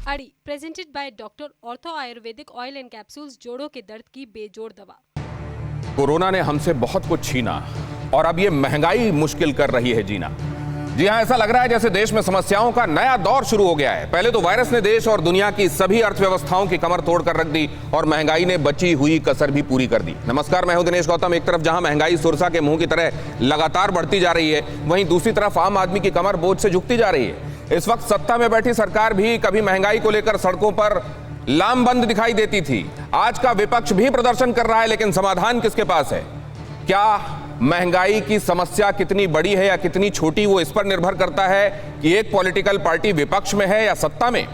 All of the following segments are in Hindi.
अड़ी presented by doctor ortho Ayurvedic oil and capsules, जोड़ों के दर्द की बेजोड़ दवा। कोरोना ने हमसे बहुत कुछ छीना और अब ये महंगाई मुश्किल कर रही है जीना। जी हां, ऐसा लग रहा है जैसे देश में समस्याओं का नया दौर शुरू हो गया है। पहले तो वायरस ने देश और दुनिया की सभी अर्थव्यवस्थाओं की कमर तोड़कर रख दी और महंगाई ने बची हुई कसर भी पूरी कर दी। नमस्कार, मैं हूं दिनेश गौतम। एक तरफ जहां महंगाई सुरसा के मुंह की तरह लगातार बढ़ती जा रही है, वहीं दूसरी तरफ आम आदमी की कमर बोझ से झुकती जा रही है। इस वक्त सत्ता में बैठी सरकार भी कभी महंगाई को लेकर सड़कों पर लामबंद दिखाई देती थी। आज का विपक्ष भी प्रदर्शन कर रहा है, लेकिन समाधान किसके पास है? क्या महंगाई की समस्या कितनी बड़ी है या कितनी छोटी, वो इस पर निर्भर करता है कि एक पॉलिटिकल पार्टी विपक्ष में है या सत्ता में।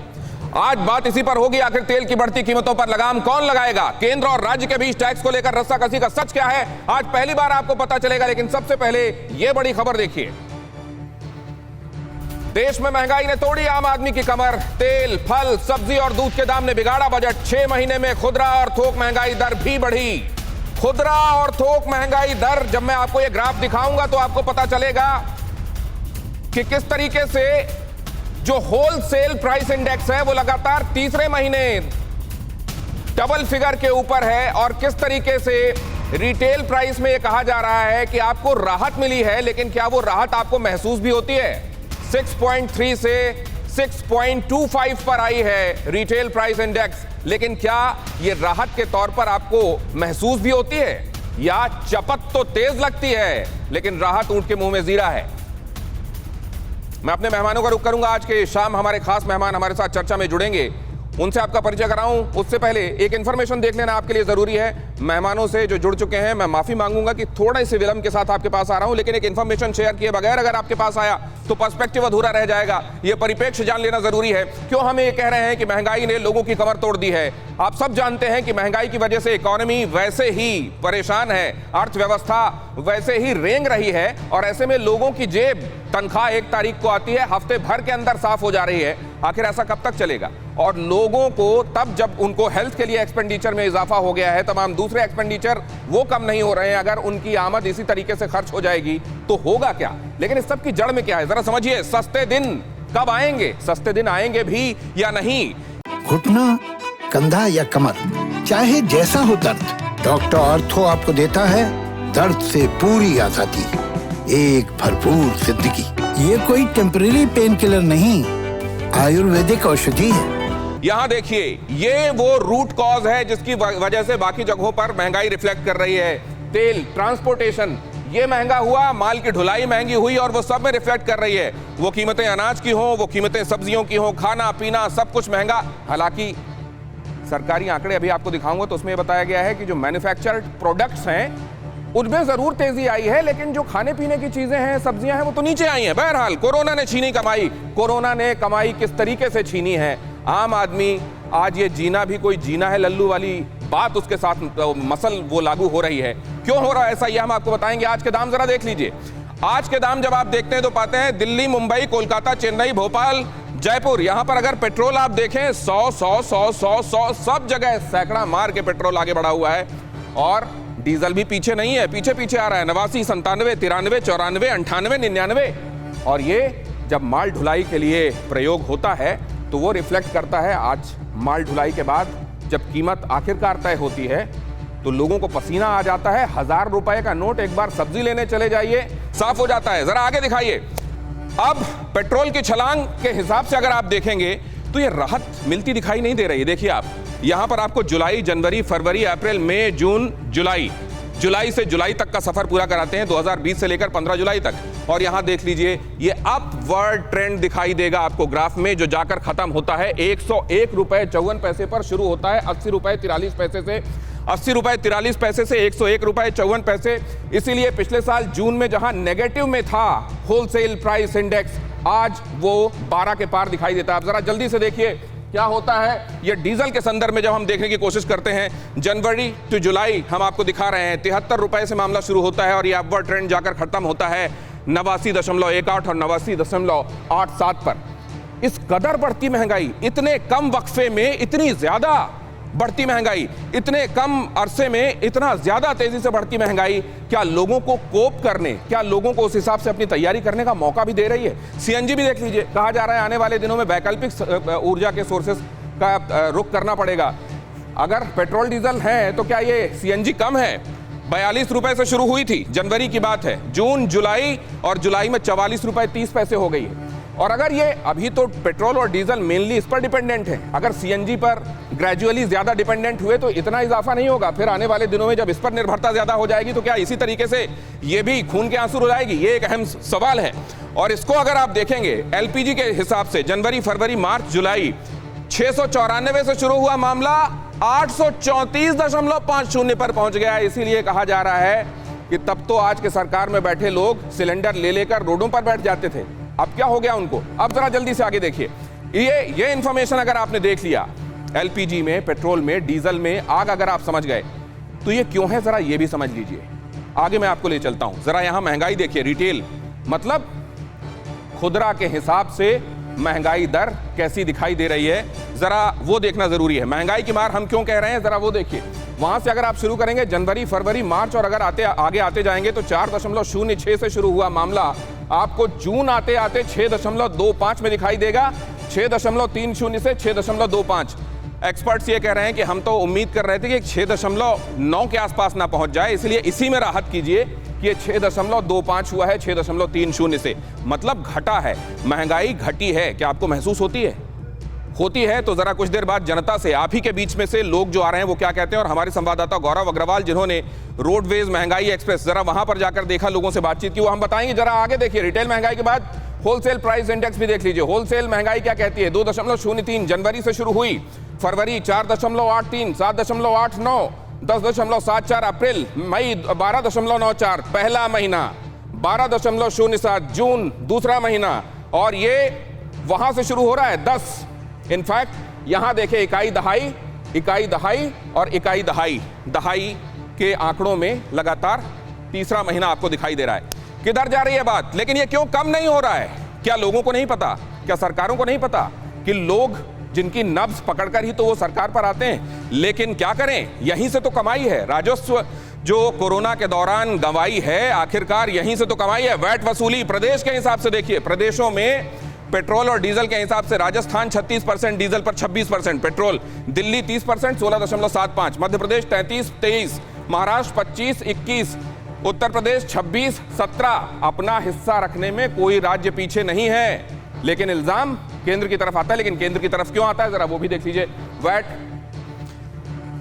आज बात इसी पर होगी, आखिर तेल की बढ़ती कीमतों पर लगाम कौन लगाएगा? केंद्र और राज्य के बीच टैक्स को लेकर रस्साकसी का सच क्या है? आज पहली बार आपको पता चलेगा। लेकिन सबसे पहले यह बड़ी खबर देखिए। देश में महंगाई ने तोड़ी आम आदमी की कमर। तेल, फल, सब्जी और दूध के दाम ने बिगाड़ा बजट। 6 महीने में खुदरा और थोक महंगाई दर भी बढ़ी। खुदरा और थोक महंगाई दर, जब मैं आपको यह ग्राफ दिखाऊंगा तो आपको पता चलेगा कि किस तरीके से जो होलसेल प्राइस इंडेक्स है वो लगातार तीसरे महीने डबल फिगर के ऊपर है, और किस तरीके से रिटेल प्राइस में यह कहा जा रहा है कि आपको राहत मिली है, लेकिन क्या वो राहत आपको महसूस भी होती है? 6.3 से 6.25 पर आई है रिटेल प्राइस इंडेक्स, लेकिन क्या यह राहत के तौर पर आपको महसूस भी होती है? या चपत तो तेज लगती है लेकिन राहत ऊंट के मुंह में जीरा है? मैं अपने मेहमानों का रुख करूंगा। आज के शाम हमारे खास मेहमान हमारे साथ चर्चा में जुड़ेंगे, उनसे आपका परिचय कराऊं उससे पहले एक इंफॉर्मेशन देख लेना आपके लिए जरूरी है। मेहमानों से जो जुड़ चुके हैं, मैं माफी मांगूंगा कि थोड़ा से विलंब के साथ आपके पास आ रहा हूं, लेकिन एक इंफॉर्मेशन शेयर किए बगैर अगर आपके पास आया तो पर्सपेक्टिव अधूरा रह जाएगा। यह परिप्रेक्ष्य जान लेना जरूरी है। क्यों हम ये कह रहे हैं कि महंगाई ने लोगों की कमर तोड़ दी है? आप सब जानते हैं कि महंगाई की वजह से इकोनॉमी वैसे ही परेशान है, अर्थव्यवस्था वैसे ही रेंग रही है, और ऐसे में लोगों की जेब, तनख्वाह 1 तारीख को आती है, हफ्ते भर के अंदर साफ हो जा रही है। आखिर ऐसा कब तक चलेगा? और लोगों को तब जब उनको हेल्थ के लिए एक्सपेंडिचर में इजाफा हो गया है, तमाम दूसरे एक्सपेंडिचर वो कम नहीं हो रहे हैं। अगर उनकी आमद इसी तरीके से खर्च हो जाएगी तो होगा क्या? लेकिन इस सब की जड़ में क्या है, जरा समझिए। सस्ते दिन कब आएंगे? सस्ते दिन आएंगे भी या नहीं? घुटना, कंधा या कमर, चाहे जैसा हो दर्द, डॉक्टर ऑर्थो आपको देता है दर्द से पूरी आजादी, एक भरपूर जिंदगी। ये कोई टेम्परेरी पेन किलर नहीं, आयुर्वेदिक औषधि है। यहां देखिए, ये वो रूट कॉज है जिसकी वजह से बाकी जगहों पर महंगाई रिफ्लेक्ट कर रही है। तेल, ट्रांसपोर्टेशन ये महंगा हुआ, माल की ढुलाई महंगी हुई, और वो सब में रिफ्लेक्ट कर रही है। वो कीमतें अनाज की हो, वो कीमतें सब्जियों की हो, खाना पीना सब कुछ महंगा। हालांकि सरकारी आंकड़े अभी आपको दिखाऊंगा तो उसमें बताया गया है कि जो मैन्युफैक्चर्ड प्रोडक्ट्स हैं उनमें जरूर तेजी आई है, लेकिन जो खाने पीने की चीजें हैं, सब्जियां हैं, वो तो नीचे आई हैं। बहरहाल कोरोना ने छीनी कमाई। कोरोना ने कमाई किस तरीके से छीनी है? आम आदमी आज ये जीना भी कोई जीना है लल्लू वाली बात उसके साथ मसल वो लागू हो रही है। क्यों हो रहा है ऐसा, ये हम आपको बताएंगे। आज के दाम जरा देख लीजिए। आज के दाम जब आप देखते हैं तो पाते हैं दिल्ली, मुंबई, कोलकाता, चेन्नई, भोपाल, जयपुर, यहां पर अगर पेट्रोल आप देखें 100 सब जगह सैकड़ा मार के पेट्रोल आगे बढ़ा हुआ है, और डीजल भी पीछे नहीं है, पीछे पीछे आ रहा है। 89, 97, 93, 94, 98, 99। और ये जब माल ढुलाई के लिए प्रयोग होता है तो वो रिफ्लेक्ट करता है। आज माल ढुलाई के बाद जब कीमत आखिरकार तय होती है तो लोगों को पसीना आ जाता है। 1000 रुपए का नोट एक बार सब्जी लेने चले जाइए, साफ हो जाता है। जरा आगे दिखाइए। अब पेट्रोल की छलांग के हिसाब से अगर आप देखेंगे तो ये राहत मिलती दिखाई नहीं दे रही है। देखिए आप यहां पर आपको जुलाई, जनवरी, फरवरी, अप्रैल, मई, जून, जुलाई से जुलाई तक का सफर पूरा कराते हैं, 2020 से लेकर 15 जुलाई तक। और यहां देख लीजिए, ये अपवर्ड ट्रेंड दिखाई देगा आपको ग्राफ में, जो जाकर खत्म होता है 101 रुपए 54 पैसे पर शुरू होता है 80 रुपए 43 पैसे से। 80 रुपए 43 पैसे से 101 रुपए 54 पैसे। इसीलिए पिछले साल जून में जहां नेगेटिव में था होलसेल प्राइस इंडेक्स, आज वो 12 के पार दिखाई देता है। आप जरा जल्दी से देखिए क्या होता है। ये डीजल के संदर्भ में जब हम देखने की कोशिश करते हैं, जनवरी टू जुलाई हम आपको दिखा रहे हैं, 73 रुपए से मामला शुरू होता है और ये अपवर्ड ट्रेंड जाकर खत्म होता है 89.18 और 89.87 पर। इस कदर बढ़ती महंगाई इतने कम वक्फे में, इतनी ज्यादा बढ़ती महंगाई, इतने कम अरसे में इतना ज्यादा तेजी से बढ़ती महंगाई क्या लोगों को कोप करने, क्या लोगों को उस हिसाब से अपनी तैयारी करने का मौका भी दे रही है? सीएनजी भी देख लीजिए, कहा जा रहा है आने वाले दिनों में वैकल्पिक ऊर्जा के सोर्सेस का रुख करना पड़ेगा। अगर पेट्रोल डीजल है तो क्या ये सीएनजी कम है? 42 रुपए से शुरू हुई थी, जनवरी की बात है, जून, जुलाई और जुलाई में 44 रुपए 30 पैसे हो गई है। और अगर ये अभी तो पेट्रोल और डीजल मेनली इस पर डिपेंडेंट है, अगर सीएनजी पर ग्रेजुअली ज्यादा डिपेंडेंट हुए तो इतना इजाफा नहीं होगा। फिर आने वाले दिनों में जब इस पर निर्भरता ज्यादा हो जाएगी तो क्या इसी तरीके से ये भी खून के आंसू रुलाएगी? ये एक अहम सवाल है। और इसको अगर आप देखेंगे एलपीजी के हिसाब से, जनवरी, फरवरी, मार्च, जुलाई, 694 से शुरू हुआ मामला 834.50 पर पहुंच गया। इसीलिए कहा जा रहा है कि तब तो आज के सरकार में बैठे लोग सिलेंडर ले लेकर रोडों पर बैठ जाते थे, अब क्या हो गया उनको? अब जरा जल्दी से आगे देखिए। ये इंफॉर्मेशन अगर आपने देख लिया, एलपीजी में, पेट्रोल में, डीजल में आग अगर आप समझ गए तो ये क्यों है जरा ये भी समझ लीजिए। आगे मैं आपको ले चलता हूं। जरा यहां महंगाई देखिए, रिटेल मतलब खुदरा के हिसाब से महंगाई दर कैसी दिखाई दे रही है, जरा वो देखना जरूरी है। महंगाई की मार हम क्यों कह रहे हैं, जरा वो देखिए। वहां से अगर आप शुरू करेंगे जनवरी, फरवरी, मार्च और अगर आगे आते जाएंगे तो 4.06 से शुरू हुआ मामला आपको जून आते आते 6.25 में दिखाई देगा, 6.30 से 6.25। एक्सपर्ट्स ये कह रहे हैं कि हम तो उम्मीद कर रहे थे कि 6.9 के आसपास ना पहुंच जाए, इसलिए इसी में राहत कीजिए कि ये 6.25 हुआ है 6.30 से, मतलब घटा है, महंगाई घटी है। क्या आपको महसूस होती है? होती है तो जरा कुछ देर बाद जनता से, आप ही के बीच में से लोग जो आ रहे हैं वो क्या कहते हैं, और हमारे संवाददाता गौरव अग्रवाल जिन्होंने रोडवेज महंगाई एक्सप्रेस जरा वहां पर जाकर देखा, लोगों से बातचीत की, वो हम बताएंगे। जरा आगे देखिए, रिटेल महंगाई के बाद होलसेल प्राइस इंडेक्स भी देख लीजिए। होलसेल महंगाई क्या कहती है? 2.03 जनवरी से शुरू हुई, फरवरी 4.83, 7.89, 10.74 अप्रैल, मई 12.94, पहला महीना 12.07, जून दूसरा महीना, और ये वहां से शुरू हो रहा है 10। इनफैक्ट यहां देखें, इकाई दहाई और इकाई दहाई के आंकड़ों में लगातार तीसरा महीना आपको दिखाई दे रहा है। किधर जा रही है बात? लेकिन ये क्यों कम नहीं हो रहा है? क्या लोगों को नहीं पता? क्या सरकारों को नहीं पता कि लोग जिनकी नब्ज पकड़कर ही तो वो सरकार पर आते हैं? लेकिन क्या करें, यहीं से तो कमाई है। राजस्व जो कोरोना के दौरान गंवाई है, आखिरकार यहीं से तो कमाई है। वैट वसूली प्रदेश के हिसाब से देखिए, प्रदेशों में पेट्रोल और डीजल के हिसाब से राजस्थान 36%, डीजल पर 26% पेट्रोल, दिल्ली 30%, 16.75, मध्य प्रदेश 33-23, महाराष्ट्र 25-21, उत्तर प्रदेश 26-17। अपना हिस्सा रखने में कोई राज्य पीछे नहीं है, लेकिन इल्जाम केंद्र की तरफ आता है। लेकिन केंद्र की तरफ क्यों आता है, जरा वो भी देख लीजिए। वैट,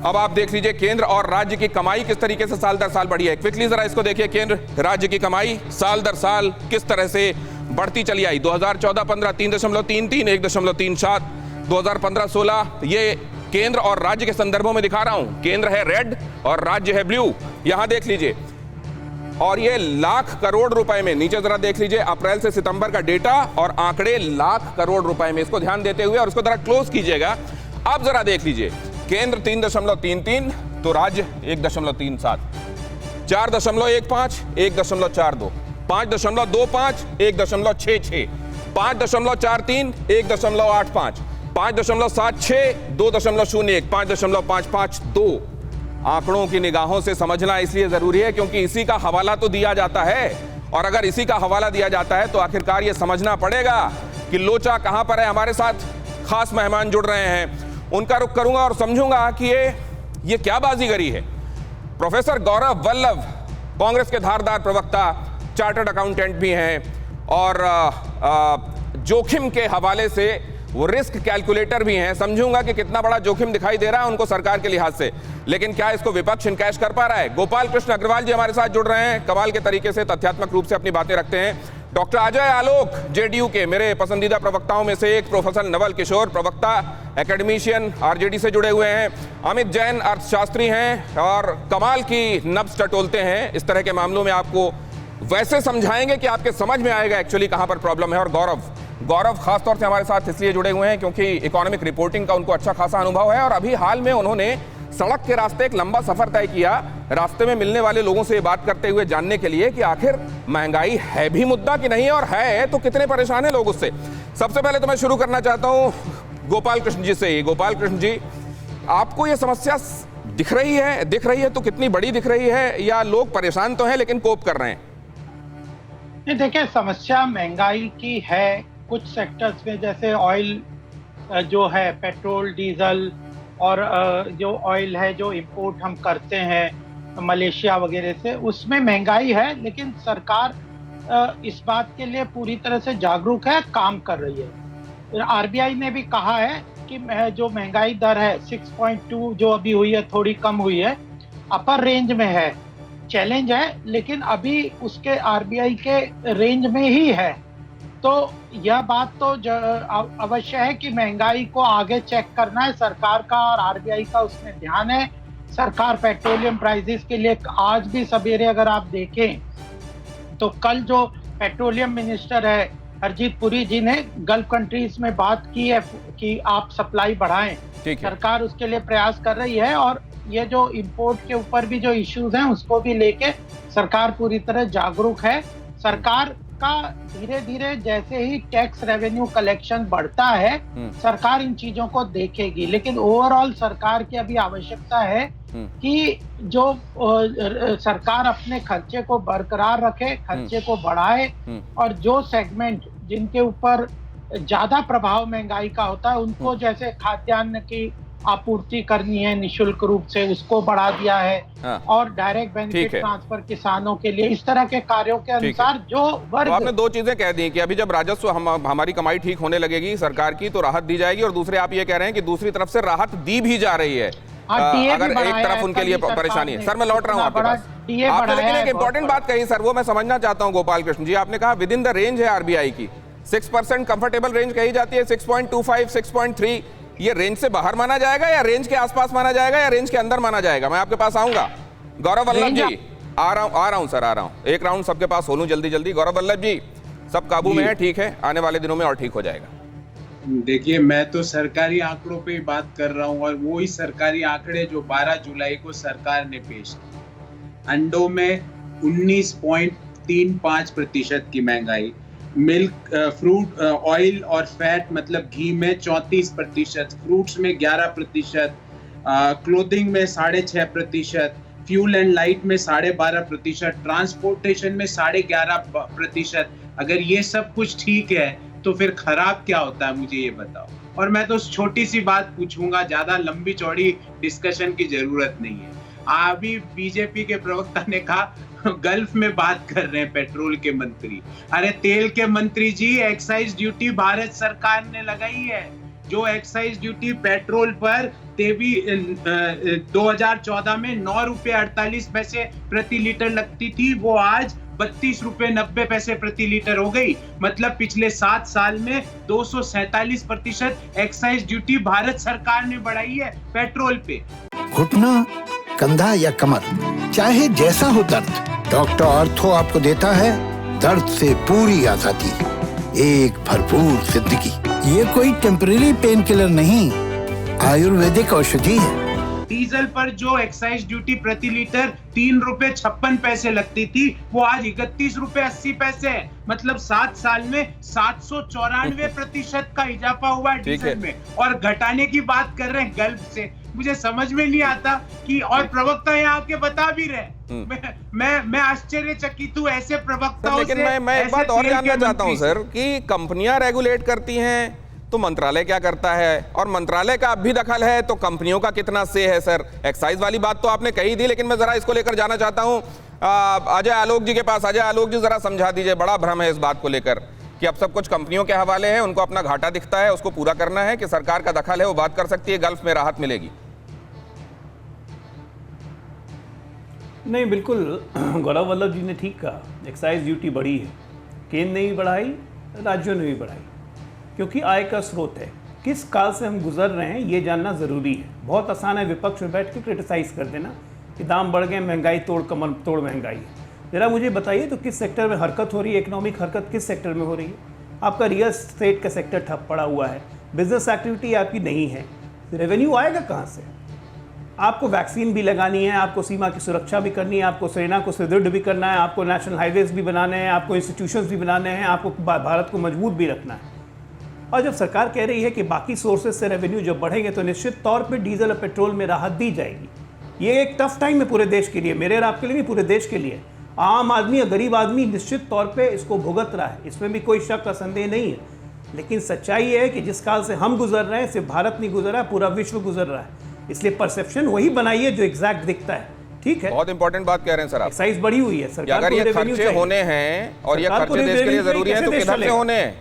अब आप देख लीजिए केंद्र और राज्य की कमाई किस तरीके से साल दर साल बढ़ी है। क्विकली जरा इसको देखिए, केंद्र राज्य की कमाई साल दर साल किस तरह से बढ़ती चली आई। 2014-15 3.33, 1.37, 2015-16, ये केंद्र और राज्य के संदर्भों में दिखा रहा हूं। केंद्र है रेड और राज्य है ब्लू, यहां देख लीजिए। और ये लाख करोड़ रुपए में, नीचे जरा देख लीजिए अप्रैल से सितंबर का डेटा और आंकड़े लाख करोड़ रुपए में, इसको ध्यान देते हुए और इसको जरा क्लोज कीजिएगा। अब जरा देख लीजिए, केंद्र 3.33 तो राज्य 1.37, 4.15 1.42, 5.25 1.66, 5.43 1.85, 5.76 2.01, 5.55 2। आंकड़ों की निगाहों से समझना इसलिए जरूरी है क्योंकि इसी का हवाला तो दिया जाता है, और अगर इसी का हवाला दिया जाता है तो आखिरकार ये समझना पड़ेगा कि लोचा कहां पर है। हमारे साथ खास मेहमान जुड़ रहे हैं, उनका रुख करूंगा और समझूंगा कि ये क्या बाजीगरी है। प्रोफेसर गौरव वल्लभ, कांग्रेस के धारदार प्रवक्ता, चार्टर्ड अकाउंटेंट भी हैं और जोखिम के हवाले से वो रिस्क कैलकुलेटर भी हैं। समझूंगा कि कितना बड़ा जोखिम दिखाई दे रहा है उनको सरकार के लिहाज से, लेकिन क्या इसको विपक्ष इनकैश कर पा रहा है। गोपाल कृष्ण अग्रवाल जी हमारे साथ जुड़ रहे हैं, कमाल के तरीके से तथ्यात्मक रूप से अपनी बातें रखते हैं। डॉक्टर अजय आलोक, जेडीयू के मेरे पसंदीदा प्रवक्ताओं में से एक, प्रोफेसर नवल किशोर, प्रवक्ता, एकेडमिशियन, आरजेडी से जुड़े हुए हैं। अमित जैन अर्थशास्त्री हैं और कमाल की नब्ज टटोलते हैं इस तरह के मामलों में, आपको वैसे समझाएंगे कि आपके समझ में आएगा एक्चुअली कहां पर प्रॉब्लम है। और गौरव खासतौर से हमारे साथ इसलिए जुड़े हुए हैं क्योंकि इकोनॉमिक रिपोर्टिंग का उनको अच्छा खासा अनुभव है और अभी हाल में उन्होंने सड़क के रास्ते एक लंबा सफर तय किया, रास्ते में मिलने वाले लोगों से बात करते हुए जानने के लिए कि आखिर महंगाई है भी मुद्दा कि नहीं, और है तो कितने परेशान हैं लोग उससे। सबसे पहले तो मैं शुरू करना चाहता हूं गोपाल कृष्ण जी से। गोपाल कृष्ण जी, आपको ये समस्या दिख रही है तो कितनी बड़ी दिख रही है, या लोग परेशान तो हैं लेकिन कोप कर रहे हैं? नहीं, देखिए, समस्या महंगाई की है। कुछ सेक्टर्स में जैसे ऑयल जो है, पेट्रोल, डीजल और जो ऑयल है जो इंपोर्ट हम करते हैं मलेशिया वगैरह से, उसमें महंगाई है, लेकिन सरकार इस बात के लिए पूरी तरह से जागरूक है, काम कर रही है। आरबीआई ने भी कहा है कि जो महंगाई दर है 6.2 जो अभी हुई है, थोड़ी कम हुई है, अपर रेंज में है। चैलेंज है, लेकिन अभी उसके आरबीआई के रेंज में ही है। तो यह बात तो अवश्य है कि महंगाई को आगे चेक करना है सरकार का, और आरबीआई का उसमें ध्यान है। सरकार पेट्रोलियम प्राइसेस के लिए आज भी सवेरे अगर आप देखें तो कल जो पेट्रोलियम मिनिस्टर है हरजीत पुरी जी ने गल्फ कंट्रीज में बात की है कि आप सप्लाई बढ़ाएं। सरकार उसके लिए प्रयास कर रही है, और ये जो इंपोर्ट के ऊपर भी जो इश्यूज हैं उसको भी लेके सरकार पूरी तरह जागरूक है। सरकार का धीरे धीरे जैसे ही टैक्स रेवेन्यू कलेक्शन बढ़ता है, सरकार इन चीजों को देखेगी, लेकिन ओवरऑल सरकार की अभी आवश्यकता है कि जो सरकार अपने खर्चे को बरकरार रखे, खर्चे को बढ़ाए, और जो सेगमेंट जिनके ऊपर ज्यादा प्रभाव महंगाई का होता है उनको, जैसे खाद्यान्न की आपूर्ति करनी है निशुल्क रूप से, उसको बढ़ा दिया है। और डायरेक्ट बेनिफिट ट्रांसफर किसानों के लिए, इस तरह के कार्यों के अनुसार जो वर्ग। तो आपने दो चीजें कह दी कि अभी जब राजस्व हमारी कमाई ठीक होने लगेगी सरकार की तो राहत दी जाएगी, और दूसरे आप ये कह रहे हैं कि दूसरी तरफ से राहत दी भी जा रही है। अगर एक तरफ उनके लिए परेशानी है। सर मैं लौट रहा हूँ आपके पास। आपने लेकिन एक इंपॉर्टेंट बात कही सर, वो मैं समझना चाहता हूँ गोपाल कृष्ण जी। आपने कहा विद इन द रेंज है आरबीआई की, 6% कंफर्टेबल रेंज कही जाती है, 6.25, 6.3, ये रेंज से बाहर माना जाएगा या रेंज के आसपास माना जाएगा या रेंज के अंदर माना जाएगा? मैं आपके पास आऊंगा। गौरव वल्लभ जी, आ रहा हूं सर, आ रहा हूं। एक राउंड सबके पास हो लूं जल्दी जल्दी। गौरव वल्लभ जी, सब काबू में है? ठीक है, आने वाले दिनों में और ठीक हो जाएगा। देखिए, मैं तो सरकारी आंकड़ों पे बात कर रहा हूं, और वो ही सरकारी आंकड़े जो 12 जुलाई को सरकार ने पेश किए। अंडों में 19.35% की महंगाई, मिल्क, फ्रूट, ऑयल और फैट मतलब घी में 34%, फ्रूट्स में 11%, क्लोथिंग में 6.5%, फ्यूल एंड लाइट में 12.5%, ट्रांसपोर्टेशन में 11.5%। अगर ये सब कुछ ठीक है तो फिर खराब क्या होता है, मुझे ये बताओ। और मैं तो छोटी सी बात पूछूंगा, ज्यादा लंबी चौड़ी डिस्कशन की जरूरत नहीं है। अभी बीजेपी के प्रवक्ता ने कहा गल्फ में बात कर रहे हैं पेट्रोल के मंत्री। अरे तेल के मंत्री जी, एक्साइज ड्यूटी भारत सरकार ने लगाई है। जो एक्साइज ड्यूटी पेट्रोल पर 2014 में 9 रुपए 48 पैसे प्रति लीटर लगती थी, वो आज 32 रुपए 90 पैसे प्रति लीटर हो गई। मतलब पिछले 7 साल में 247% एक्साइज ड्यूटी भारत सरकार ने बढ़ाई है पेट्रोल पे। घुटना, कंधा या कमर, चाहे जैसा हो दर्द, डॉक्टर ऑर्थो आपको देता है दर्द से पूरी आजादी, एक भरपूर जिंदगी। ये कोई टेम्परेरी पेन किलर नहीं, आयुर्वेदिक औषधि है। डीजल पर जो एक्साइज ड्यूटी प्रति लीटर 3 रुपए 56 पैसे लगती थी, वो आज 31 रुपए 80 पैसे है। मतलब 7 साल में 794% का इजाफा हुआ है डीजल में, और घटाने की बात कर रहे हैं गल्फ से। मुझे समझ में नहीं आता कि, और प्रवक्ता यहाँ आके बता भी रहे। मैं आश्चर्यचकित हूँ ऐसे प्रवक्ताओं से। लेकिन मैं एक बात और जानना चाहता हूँ सर, कि कंपनियां रेगुलेट करती हैं तो मंत्रालय क्या करता है, और मंत्रालय का अब भी दखल है तो कंपनियों का कितना से है सर? एक्साइज वाली बात तो आपने कही थी, लेकिन मैं जरा इसको लेकर जाना चाहता हूं अजय आलोक जी के पास। अजय आलोक जी, जरा समझा दीजिए। बड़ा भ्रम है इस बात को लेकर कि अब सब कुछ कंपनियों के हवाले है, उनको अपना घाटा दिखता है, उसको पूरा करना है, कि सरकार का दखल है, वो बात कर सकती है, गल्फ में राहत मिलेगी। नहीं, बिल्कुल गौरव वल्लभ जी ने ठीक कहा। एक्साइज ड्यूटी बढ़ी है, केंद्र ने भी बढ़ाई, राज्यों ने भी बढ़ाई, क्योंकि आय का स्रोत है। किस काल से हम गुजर रहे हैं ये जानना ज़रूरी है। बहुत आसान है विपक्ष में बैठ के क्रिटिसाइज़ कर देना कि दाम बढ़ गए, महंगाई तोड़ कमर तोड़ महंगाई है। ज़रा मुझे बताइए तो किस सेक्टर में हरकत हो रही है, इकोनॉमिक हरकत किस सेक्टर में हो रही है? आपका रियल एस्टेट का सेक्टर ठप पड़ा हुआ है, बिजनेस एक्टिविटी आपकी नहीं है, रेवेन्यू आएगा कहाँ से? आपको वैक्सीन भी लगानी है, आपको सीमा की सुरक्षा भी करनी है, आपको सेना को सुदृढ़ भी करना है, आपको नेशनल हाईवेज भी बनाने हैं, आपको इंस्टीट्यूशंस भी बनाने हैं, आपको भारत को मजबूत भी रखना है। और जब सरकार कह रही है कि बाकी सोर्सेज से रेवेन्यू जब बढ़ेंगे तो निश्चित तौर पे डीजल और पेट्रोल में राहत दी जाएगी। ये एक टफ टाइम है पूरे देश के लिए, मेरे और आपके लिए नहीं, पूरे देश के लिए। आम आदमी या गरीब आदमी निश्चित तौर पे इसको भुगत रहा है, इसमें भी कोई शक का संदेह नहीं है। लेकिन सच्चाई है कि जिस काल से हम गुजर रहे हैं सिर्फ भारत नहीं गुजर रहा है, पूरा विश्व गुजर रहा है। इसलिए परसेप्शन वही बनाइए जो एग्जैक्ट दिखता है। ठीक है, बहुत इंपॉर्टेंट बात कह रहे हैं सर आप। एक्साइज बढ़ी हुई है, सरकार अगर को ये रेवेन्यू खर्चे चाहिए। होने हैं और ये सरकार को खर्चे देश के लिए रेवेन्यू जरूरी हैं तो कैसे देश किधर से चलेगा? होने हैं,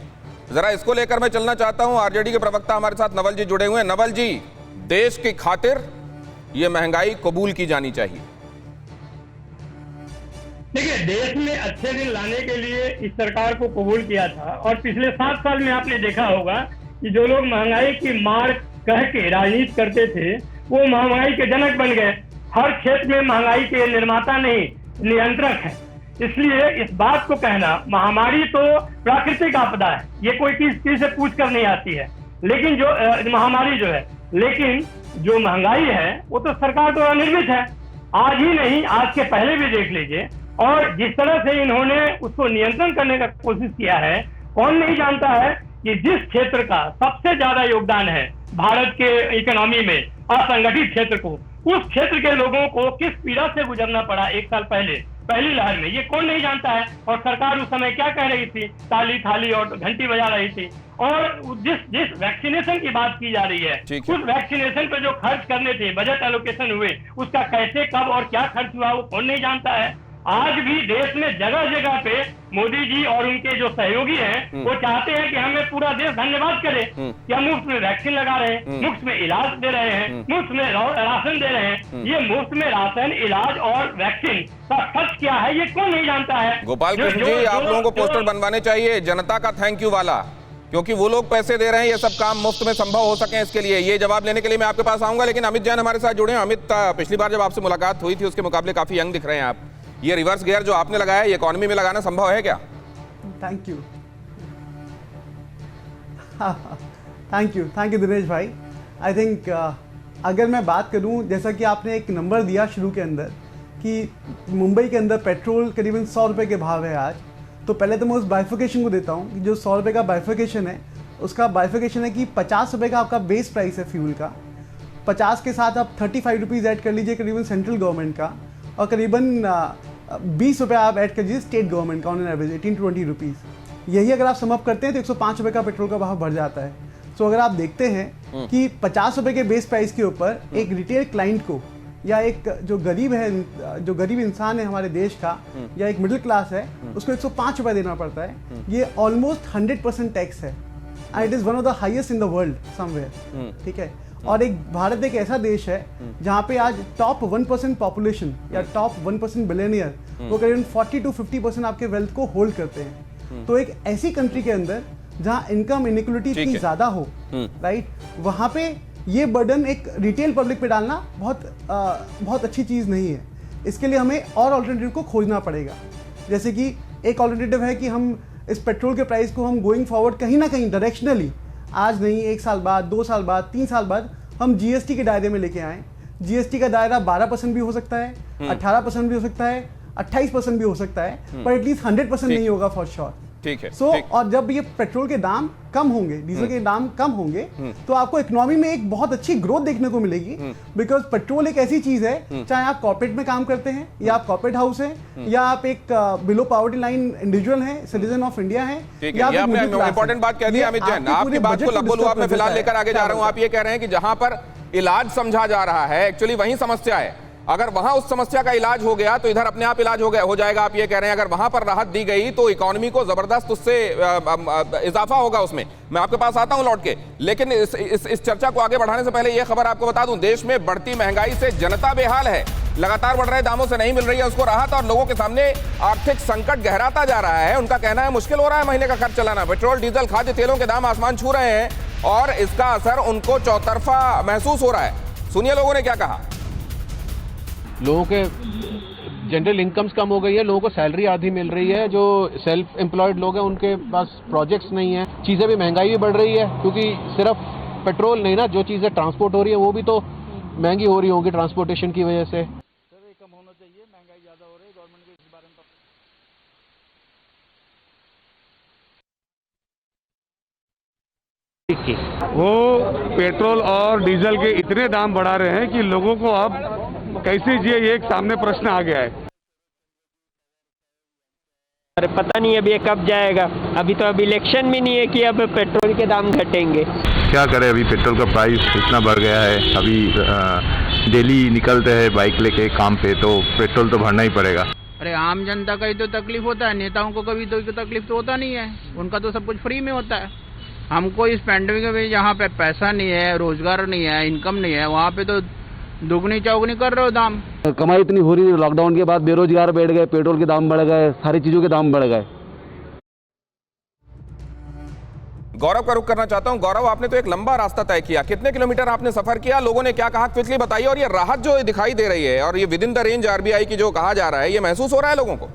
जरा इसको लेकर मैं चलना चाहता हूं। आरजेडी के प्रवक्ता हमारे साथ नवल जी जुड़े हुए हैं। नवल जी, देश की खातिर ये महंगाई कबूल की जानी चाहिए। देखिए, देश में अच्छे दिन लाने के लिए इस सरकार को कबूल किया था और पिछले 7 साल में आपने देखा होगा कि जो लोग महंगाई की मार कह के राजनीति करते थे वो महंगाई के जनक बन गए। हर क्षेत्र में महंगाई के निर्माता नहीं, नियंत्रक है। इसलिए इस बात को कहना, महामारी तो प्राकृतिक आपदा है, ये कोई किसी से पूछ कर नहीं आती है, लेकिन जो महामारी जो है, लेकिन जो महंगाई है वो तो सरकार द्वारा निर्मित है। आज ही नहीं, आज के पहले भी देख लीजिए। और जिस तरह से इन्होंने उसको नियंत्रण करने का कोशिश किया है, कौन नहीं जानता है कि जिस क्षेत्र का सबसे ज्यादा योगदान है भारत के इकोनॉमी में, असंगठित क्षेत्र को, उस क्षेत्र के लोगों को किस पीड़ा से गुजरना पड़ा 1 साल पहले पहली लहर में, ये कौन नहीं जानता है। और सरकार उस समय क्या कह रही थी, ताली थाली और घंटी बजा रही थी। और जिस वैक्सीनेशन की बात की जा रही है, उस वैक्सीनेशन पे जो खर्च करने थे, बजट एलोकेशन हुए, उसका कैसे, कब और क्या खर्च हुआ वो कौन नहीं जानता है। आज भी देश में जगह जगह पे मोदी जी और उनके जो सहयोगी हैं वो चाहते हैं कि हमें पूरा देश धन्यवाद करे कि हम मुफ्त में वैक्सीन लगा रहे हैं, मुफ्त में इलाज दे रहे हैं, मुफ्त में राशन दे रहे हैं। ये मुफ्त में राशन, इलाज और वैक्सीन का खर्च क्या है ये कौन नहीं जानता है। गोपाल कृष्ण जी, आप लोगों को पोस्टर बनवाने चाहिए जनता का थैंक यू वाला, क्योंकि वो लोग पैसे दे रहे हैं ये सब काम मुफ्त में संभव हो सके इसके लिए। ये जवाब लेने के लिए मैं आपके पास आऊंगा, लेकिन अमित जैन हमारे साथ जुड़े हैं। अमित, पिछली बार जब आपसे मुलाकात हुई थी उसके मुकाबले काफी यंग दिख रहे हैं आप। ये रिवर्स गियर जो आपने लगाया है, ये इकोनॉमी में लगाना संभव है क्या? थैंक यू दिनेश भाई। आई थिंक अगर मैं बात करूं, जैसा कि आपने एक नंबर दिया शुरू के अंदर कि मुंबई के अंदर पेट्रोल करीबन 100 रुपये के भाव है आज, तो पहले तो मैं उस बाइफिकेशन को देता हूं कि जो 100 रुपये का बाइफिकेशन है, उसका बाइफिकेशन है कि 50 रुपये का आपका बेस प्राइस है फ्यूल का, 50 के साथ आप 35 रुपीज़ ऐड कर लीजिए करीबन सेंट्रल गवर्नमेंट का, और करीबन 20 रुपये आप ऐड कर लीजिए स्टेट गवर्नमेंट का, on an average 18 to 20 rupees. यही अगर आप समअप करते हैं तो 105 रुपये का पेट्रोल का भाव बढ़ जाता है। सो अगर आप देखते हैं कि 50 रुपये के बेस प्राइस के ऊपर एक रिटेल क्लाइंट को, या एक जो गरीब है, जो गरीब इंसान है हमारे देश का, या एक मिडिल क्लास है, उसको 105 रुपये देना पड़ता है। ये ऑलमोस्ट 100% टैक्स है, and it is one of the highest in the world somewhere. ठीक है, और एक भारत एक ऐसा देश है जहाँ पे आज टॉप 1% पॉपुलेशन या टॉप 1% बिलियनियर वो करीबन 40 to 50% आपके वेल्थ को होल्ड करते हैं। तो एक ऐसी कंट्री के अंदर जहाँ इनकम इनइक्वलिटी इतनी ज्यादा हो, राइट, वहाँ पे ये बर्डन एक रिटेल पब्लिक पे डालना बहुत अच्छी चीज़ नहीं है। इसके लिए हमें और ऑल्टरनेटिव को खोजना पड़ेगा। जैसे कि एक ऑल्टरनेटिव है कि हम इस पेट्रोल के प्राइस को हम गोइंग फॉरवर्ड कहीं ना कहीं डायरेक्शनली, आज नहीं 1 साल बाद, 2 साल बाद, 3 साल बाद हम जीएसटी के दायरे में लेके आए। जीएसटी का दायरा 12% भी हो सकता है, 18% भी हो सकता है, 28% भी हो सकता है, पर एटलीस्ट 100% नहीं होगा फॉर श्योर। ठीक है। और जब ये पेट्रोल के दाम कम होंगे, डीजल के दाम कम होंगे, तो आपको इकोनॉमी में एक बहुत अच्छी ग्रोथ देखने को मिलेगी। बिकॉज पेट्रोल एक ऐसी चीज है, चाहे आप कॉर्पोरेट में काम करते हैं, या आप कॉर्पोरेट हाउस हैं, या आप एक बिलो पॉवर्टी लाइन इंडिविजुअल हैं, सिटीजन ऑफ इंडिया हैं, या ये आपने इंपॉर्टेंट बात कह दी अमित जैन। आपकी बात को लब्बो लुआब में फिलहाल लेकर आगे जा रहा हूं। आप ये कह रहे हैं कि जहां पर इलाज समझा जा रहा है, एक्चुअली वही समस्या है। अगर वहां उस समस्या का इलाज हो गया तो इधर अपने आप इलाज हो जाएगा। आप ये कह रहे हैं अगर वहां पर राहत दी गई तो इकोनॉमी को जबरदस्त उससे इजाफा होगा उसमें। मैं आपके पास आता हूं लौट के, लेकिन इस चर्चा को आगे बढ़ाने से पहले यह खबर आपको बता दूं, देश में बढ़ती महंगाई से जनता बेहाल है। लगातार बढ़ रहे दामों से नहीं मिल रही है उसको राहत, और लोगों के सामने आर्थिक संकट गहराता जा रहा है। उनका कहना है मुश्किल हो रहा है महीने का खर्च चलाना। पेट्रोल, डीजल, खाद्य तेलों के दाम आसमान छू रहे हैं और इसका असर उनको चौतरफा महसूस हो रहा है। सुनिए लोगों ने क्या कहा। लोगों के जनरल इनकम्स कम हो गई है, लोगों को सैलरी आधी मिल रही है, जो सेल्फ एम्प्लॉयड लोग हैं उनके पास प्रोजेक्ट्स नहीं है, चीज़ें भी महंगाई भी बढ़ रही है, क्योंकि सिर्फ पेट्रोल नहीं ना, जो चीज़ें ट्रांसपोर्ट हो रही है वो भी तो महंगी हो रही होंगी ट्रांसपोर्टेशन की वजह से। वो पेट्रोल और डीजल के इतने दाम बढ़ा रहे हैं कि लोगों को अब कैसे जिए ये एक सामने प्रश्न आ गया है। अरे पता नहीं अभी ये कब जाएगा, अभी तो अब इलेक्शन भी नहीं है कि अब पेट्रोल के दाम घटेंगे। क्या करें, अभी पेट्रोल का प्राइस इतना बढ़ गया है। अभी डेली निकलते हैं बाइक लेके काम पे, तो पेट्रोल तो भरना ही पड़ेगा। अरे आम जनता का ही तो तकलीफ होता है, नेताओं को कभी तो तकलीफ तो होता नहीं है, उनका तो सब कुछ फ्री में होता है। हमको इस पैंडेमिक में जहाँ पे पैसा नहीं है, रोजगार नहीं है, इनकम नहीं है, वहाँ पे तो दुगनी चौगनी कर रहे हो दाम। कमाई इतनी हो रही है, लॉकडाउन के बाद बेरोजगार बैठ गए, पेट्रोल के दाम बढ़ गए, सारी चीजों के दाम बढ़ गए। गौरव का रुख करना चाहता हूं। गौरव, आपने तो एक लंबा रास्ता तय किया, कितने किलोमीटर आपने सफर किया, लोगों ने क्या कहा, क्विकली बताइए। और ये राहत जो दिखाई दे रही है और ये with in the range RBI की जो कहा जा रहा है, ये महसूस हो रहा है लोगों को?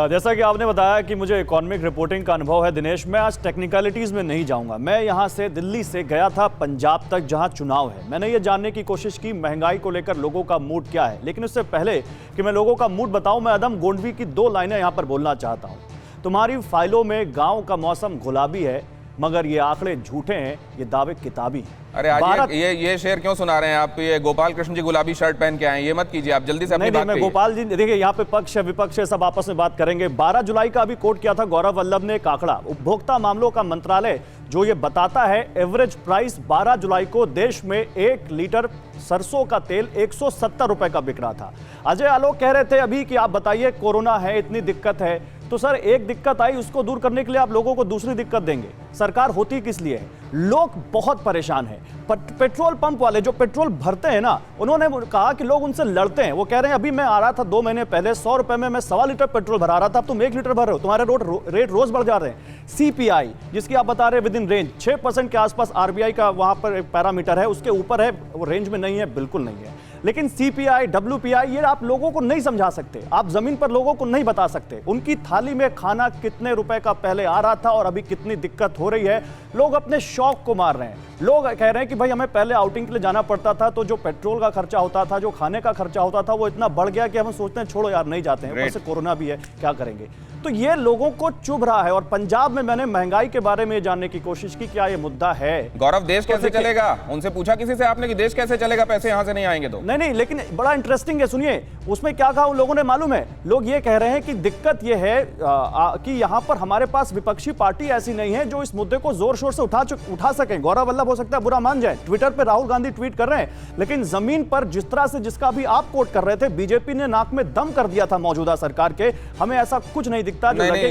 जैसा कि आपने बताया कि मुझे इकोनॉमिक रिपोर्टिंग का अनुभव है दिनेश, मैं आज टेक्निकलिटीज़ में नहीं जाऊंगा। मैं यहां से दिल्ली से गया था पंजाब तक जहां चुनाव है। मैंने ये जानने की कोशिश की महंगाई को लेकर लोगों का मूड क्या है। लेकिन उससे पहले कि मैं लोगों का मूड बताऊं, मैं अदम गोंडवी की 2 लाइनें यहां पर बोलना चाहता हूं। तुम्हारी फाइलों में गाँव का मौसम गुलाबी है, मगर ये आंकड़े झूठे हैं, ये दावे किताबी हैं। अरे आज ये शेर क्यों सुना रहे हैं आप? ये गोपाल कृष्ण जी गुलाबी शर्ट पहन के आए, ये मत कीजिए आप, जल्दी से अपनी बात मैं गोपाल जी, देखिए यहाँ पे पक्ष है विपक्ष है, सब आपस में बात करेंगे। 12 जुलाई का अभी कोट किया था गौरव वल्लभ ने एक आंकड़ा, उपभोक्ता मामलों का मंत्रालय जो ये बताता है एवरेज प्राइस 12 जुलाई को देश में 1 लीटर सरसों का तेल 170 रुपए का बिक रहा था। अजय आलोक कह रहे थे अभी कि आप बताइए कोरोना है, इतनी दिक्कत है, तो सर एक दिक्कत आई, उसको दूर करने के लिए आप लोगों को दूसरी दिक्कत देंगे। सरकार होती किस लिए है? लोग बहुत परेशान हैं। पेट्रोल पंप वाले जो पेट्रोल भरते हैं ना, उन्होंने कहा कि लोग उनसे लड़ते हैं। वो कह रहे हैं अभी मैं आ रहा था 2 महीने पहले 100 रुपए में मैं 1.25 लीटर पेट्रोल भरा रहा था, अब तुम 1 लीटर भर रहे हो, तुम्हारे रेट रोज बढ़ जा रहे हैं। सीपीआई जिसकी आप बता रहे हैं विद इन रेंज 6% के आसपास आरबीआई का वहां पर एक पैरामीटर है, उसके ऊपर है, वो रेंज में नहीं है, बिल्कुल नहीं है। लेकिन सीपीआई डब्ल्यूपीआई ये आप लोगों को नहीं समझा सकते, आप जमीन पर लोगों को नहीं बता सकते। उनकी थाली में खाना कितने रुपए का पहले आ रहा था और अभी कितनी दिक्कत हो रही है। लोग अपने शौक को मार रहे हैं। लोग कह रहे हैं कि भाई हमें पहले आउटिंग के लिए जाना पड़ता था, तो जो पेट्रोल का खर्चा होता था, जो खाने का खर्चा होता था, वो इतना बढ़ गया कि हम सोचते हैं छोड़ो यार नहीं जाते हैं, ऊपर से कोरोना भी है, क्या करेंगे। तो ये लोगों को चुभ रहा है। और पंजाब में मैंने महंगाई के बारे में जानने की कोशिश की, क्या ये मुद्दा है? गौरव, देश कैसे चलेगा? उनसे पूछा किसी से आपने कि देश कैसे चलेगा, पैसे यहां से नहीं आएंगे तो? नहीं, लेकिन बड़ा इंटरेस्टिंग है, सुनिए उसमें क्या कहा उन लोगों ने मालूम है। लोग ये कह रहे हैं कि दिक्कत ये है कि यहां पर हमारे पास विपक्षी पार्टी ऐसी नहीं है जो इस मुद्दे को जोर शोर से उठा सके। गौरव वल्लभ हो सकता है बुरा मान जाए, ट्विटर पे राहुल गांधी ट्वीट कर रहे हैं, लेकिन जमीन पर जिस तरह से जिसका भी आप कोट कर रहे थे, बीजेपी ने नाक में दम कर दिया था मौजूदा सरकार के। हमें ऐसा कुछ नहीं दिखता जो लगे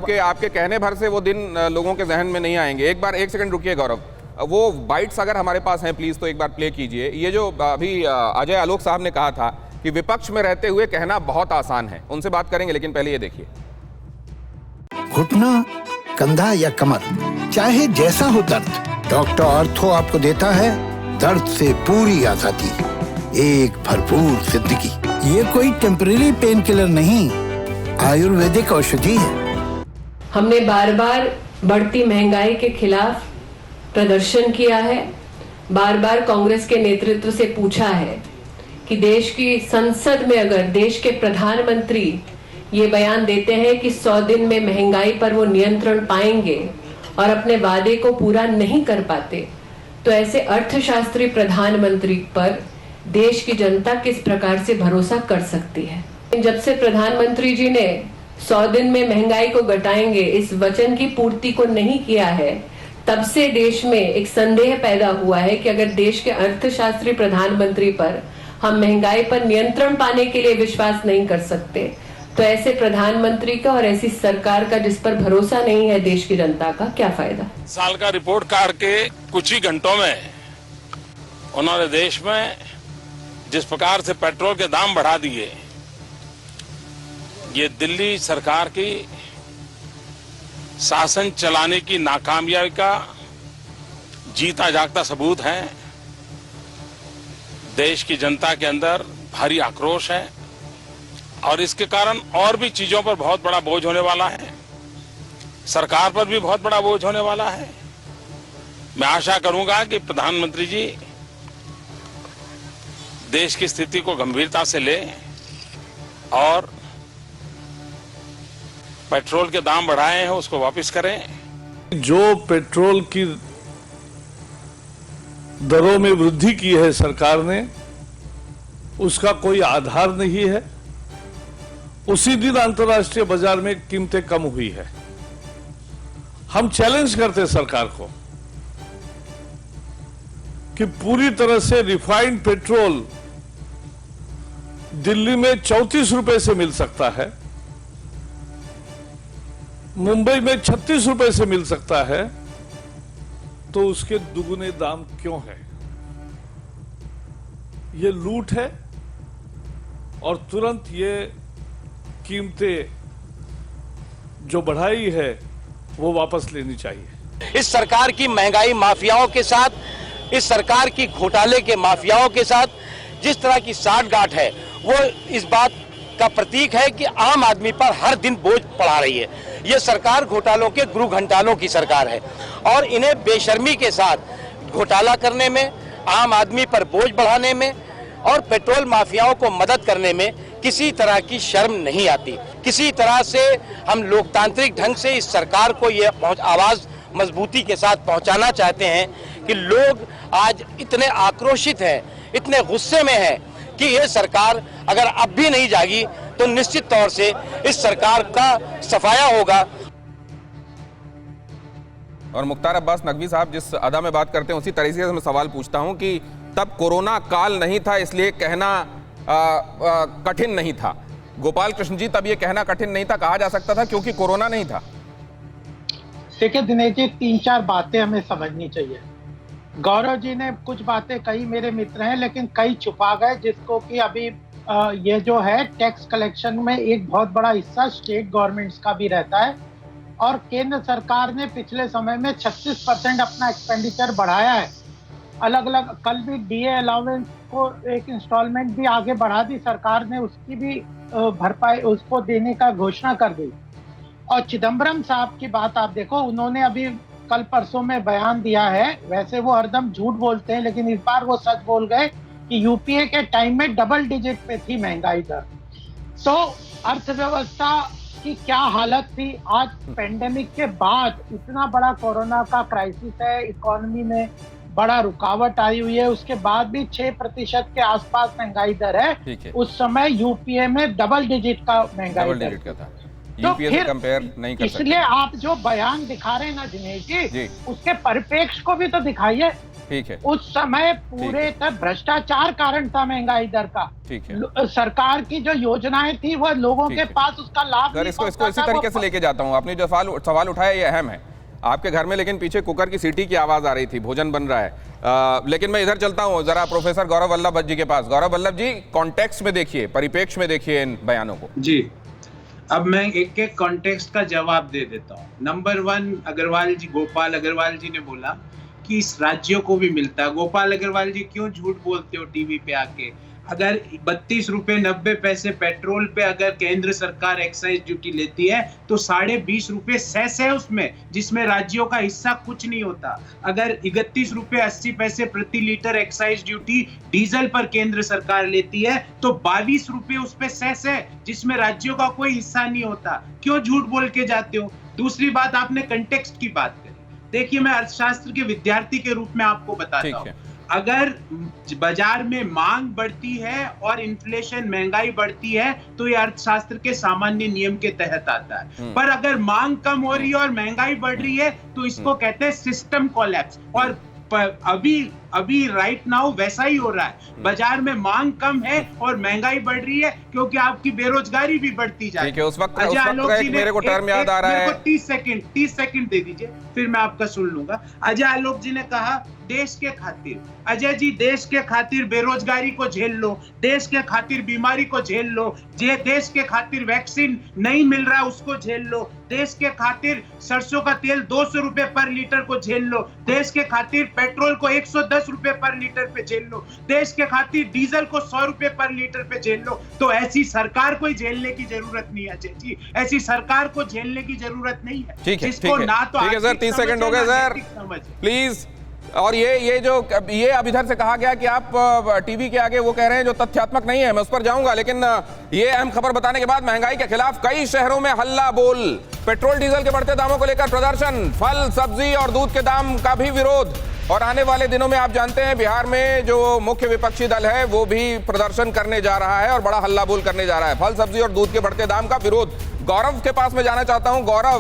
कि आपके कहने भर से वो दिन लोगों के जहन में नहीं आएंगे। एक सेकंड रुकिए गौरव, वो बाइट्स अगर हमारे पास हैं प्लीज तो एक बार प्ले कीजिए। ये जो अभी अजय आलोक साहब ने कहा था कि विपक्ष में रहते हुए कहना बहुत आसान है, उनसे बात करेंगे, लेकिन पहले ये देखिए। घुटना, कंधा या कमर, चाहे जैसा हो दर्द, डॉक्टर ऑर्थो आपको देता है दर्द से पूरी आजादी, एक भरपूर जिंदगी। ये कोई टेम्परेरी पेन किलर नहीं, आयुर्वेदिक औषधि है। हमने बार बार बढ़ती महंगाई के खिलाफ प्रदर्शन किया है, बार बार कांग्रेस के नेतृत्व से पूछा है कि देश की संसद में अगर देश के प्रधानमंत्री ये बयान देते हैं कि 100 दिन में महंगाई पर वो नियंत्रण पाएंगे और अपने वादे को पूरा नहीं कर पाते, तो ऐसे अर्थशास्त्री प्रधानमंत्री पर देश की जनता किस प्रकार से भरोसा कर सकती है। जब से प्रधानमंत्री जी ने 100 दिन में महंगाई को घटाएंगे इस वचन की पूर्ति को नहीं किया है, तब से देश में एक संदेह पैदा हुआ है कि अगर देश के अर्थशास्त्री प्रधानमंत्री पर हम महंगाई पर नियंत्रण पाने के लिए विश्वास नहीं कर सकते, तो ऐसे प्रधानमंत्री का और ऐसी सरकार का जिस पर भरोसा नहीं है देश की जनता का, क्या फायदा। साल का रिपोर्ट कार्ड के कुछ ही घंटों में उन्होंने देश में जिस प्रकार से पेट्रोल के दाम बढ़ा दिए, ये दिल्ली सरकार की शासन चलाने की नाकामयाबी का जीता जागता सबूत है। देश की जनता के अंदर भारी आक्रोश है और इसके कारण और भी चीजों पर बहुत बड़ा बोझ होने वाला है, सरकार पर भी बहुत बड़ा बोझ होने वाला है। मैं आशा करूंगा कि प्रधानमंत्री जी देश की स्थिति को गंभीरता से ले और पेट्रोल के दाम बढ़ाए हैं उसको वापस करें। जो पेट्रोल की दरों में वृद्धि की है सरकार ने, उसका कोई आधार नहीं है। उसी दिन अंतर्राष्ट्रीय बाजार में कीमतें कम हुई है। हम चैलेंज करते सरकार को कि पूरी तरह से रिफाइंड पेट्रोल दिल्ली में 34 रुपए से मिल सकता है, मुंबई में 36 रुपए से मिल सकता है, तो उसके दुगने दाम क्यों है? ये लूट है और तुरंत ये कीमतें जो बढ़ाई है वो वापस लेनी चाहिए। इस सरकार की महंगाई माफियाओं के साथ, इस सरकार की घोटाले के माफियाओं के साथ जिस तरह की साठगांठ है वो इस बात का प्रतीक है कि आम आदमी पर हर दिन बोझ पड़ा रही है। ये सरकार घोटालों के गुरु घंटालों की सरकार है और इन्हें बेशर्मी के साथ घोटाला करने में, आम आदमी पर बोझ बढ़ाने में और पेट्रोल माफियाओं को मदद करने में किसी तरह की शर्म नहीं आती। किसी तरह से हम लोकतांत्रिक ढंग से इस सरकार को ये आवाज मजबूती के साथ पहुंचाना चाहते हैं कि लोग आज इतने आक्रोशित हैं, इतने गुस्से में हैं कि ये सरकार अगर अब भी नहीं जागी तो निश्चित तौर से इस सरकार का सफाया होगा। और मुख्तार अब्बास नकवी साहब जिस अदा में बात करते हैं उसी तरीके से मैं सवाल पूछता हूं कि तब कोरोना काल नहीं था इसलिए कहना कठिन नहीं था। गोपाल कृष्ण जी, तब ये कहना कठिन नहीं था, कहा जा सकता था क्योंकि कोरोना नहीं था। देखिए दिनेश जी, 3-4 बातें हमें समझनी चाहिए। गौरव जी ने कुछ बातें कही, मेरे मित्र हैं, लेकिन कई छुपा गए, जिसको कि अभी ये जो है टैक्स कलेक्शन में एक बहुत बड़ा हिस्सा स्टेट गवर्नमेंट्स का भी रहता है और केंद्र सरकार ने पिछले समय में 36% अपना एक्सपेंडिचर बढ़ाया है। अलग अलग, कल भी डीए अलाउंस को एक इंस्टॉलमेंट भी आगे बढ़ा दी सरकार ने, उसकी भी भरपाई उसको देने का घोषणा कर दी। और चिदम्बरम साहब की बात आप देखो, उन्होंने अभी कल परसों में बयान दिया है, वैसे वो हरदम झूठ बोलते हैं लेकिन इस बार वो सच बोल गए कि यूपीए के टाइम में डबल डिजिट पे थी महंगाई दर। तो अर्थव्यवस्था की क्या हालत थी, आज पेंडेमिक के बाद इतना बड़ा कोरोना का क्राइसिस है, इकोनॉमी में बड़ा रुकावट आई हुई है, उसके बाद भी 6% के आसपास महंगाई दर है। उस समय यूपीए में डबल डिजिट का महंगाई दर था। तो फिर कंपेयर नहीं कर सकते। इसलिए आप जो बयान दिखा रहे हैं ना दिनेश जी, उसके परिप्रेक्ष्य को भी तो दिखाइए। ठीक है, उस समय पूरे तक भ्रष्टाचार कारण था महंगाई दर का। ठीक है, सरकार की जो योजनाएं थी वो लोगों के पास उसका लाभ नहीं इसको इसी तरीके से लेके जाता हूँ। आपने जो सवाल उठाया ये अहम है। आपके घर में लेकिन पीछे कुकर की सीटी की आवाज आ रही थी, भोजन बन रहा है। लेकिन मैं इधर चलता हूँ जरा प्रोफेसर गौरव वल्लभ जी के पास। गौरव वल्लभ जी, कॉन्टेक्स्ट में देखिए, परिप्रेक्ष्य में देखिए इन बयानों को। जी, अब मैं एक एक कॉन्टेक्स्ट का जवाब दे देता हूँ। नंबर 1, अग्रवाल जी, गोपाल अग्रवाल जी ने बोला कि इस राज्यों को भी मिलता है। गोपाल अग्रवाल जी, क्यों झूठ बोलते हो टीवी पे आके? अगर 32 रुपए 90 पैसे पेट्रोल पे अगर केंद्र सरकार एक्साइज ड्यूटी लेती है तो 20.5 रुपए सेस है उसमें, जिसमें राज्यों का हिस्सा कुछ नहीं होता। अगर 31 रुपए 80 पैसे प्रति लीटर एक्साइज ड्यूटी डीजल पर केंद्र सरकार लेती है तो 22 रुपए उस पे सेस है, जिसमें राज्यों का कोई हिस्सा नहीं होता। क्यों झूठ बोल के जाते हो? दूसरी बात, आपने कंटेक्स्ट की बात करी। देखिए, मैं अर्थशास्त्र के विद्यार्थी के रूप में आपको बताता हूँ, अगर बाजार में मांग बढ़ती है और इन्फ्लेशन महंगाई बढ़ती है तो ये अर्थशास्त्र के सामान्य नियम के तहत आता है। पर अगर मांग कम हो रही है और महंगाई बढ़ रही है तो इसको कहते हैं सिस्टम कोलैप्स। और अभी राइट नाउ वैसा ही हो रहा है। बाजार में मांग कम है और महंगाई बढ़ रही है क्योंकि आपकी बेरोजगारी भी बढ़ती जा रही है। उस वक्त मेरे को टर्म याद आ रहा है। 30 सेकंड दे दीजिए, फिर मैं आपका सुन लूंगा। अजय आलोक जी ने कहा देश के खातिर, अजय जी, देश के खातिर बेरोजगारी को झेल लो, देश के खातिर बीमारी को झेल लो, देश के खातिर वैक्सीन नहीं मिल रहा उसको झेल लो, देश के खातिर सरसों का तेल 200 रुपए पर लीटर को झेल लो, देश के खातिर पेट्रोल को 110 रुपए पर लीटर पे झेल लो, देश के खातिर डीजल को 100 रुपए पर लीटर पे झेल लो। तो ऐसी सरकार को झेलने की जरूरत नहीं है अजय जी, ऐसी सरकार को झेलने की जरूरत नहीं है। ठीक है सर, 30 सेकंड हो गए सर, प्लीज। और ये अब इधर से कहा गया कि आप टीवी के आगे वो कह रहे हैं जो तथ्यात्मक नहीं है, मैं उस पर जाऊंगा, लेकिन ये अहम खबर बताने के बाद महंगाई के खिलाफ कई शहरों में हल्ला बोल। पेट्रोल डीजल के बढ़ते दामों को लेकर प्रदर्शन, फल सब्जी और दूध के दाम का भी विरोध। और आने वाले दिनों में आप जानते हैं बिहार में जो मुख्य विपक्षी दल है वो भी प्रदर्शन करने जा रहा है और बड़ा हल्ला बोल करने जा रहा है। फल सब्जी और दूध के बढ़ते दाम का विरोध। गौरव के पास मैं जाना चाहता हूं। गौरव,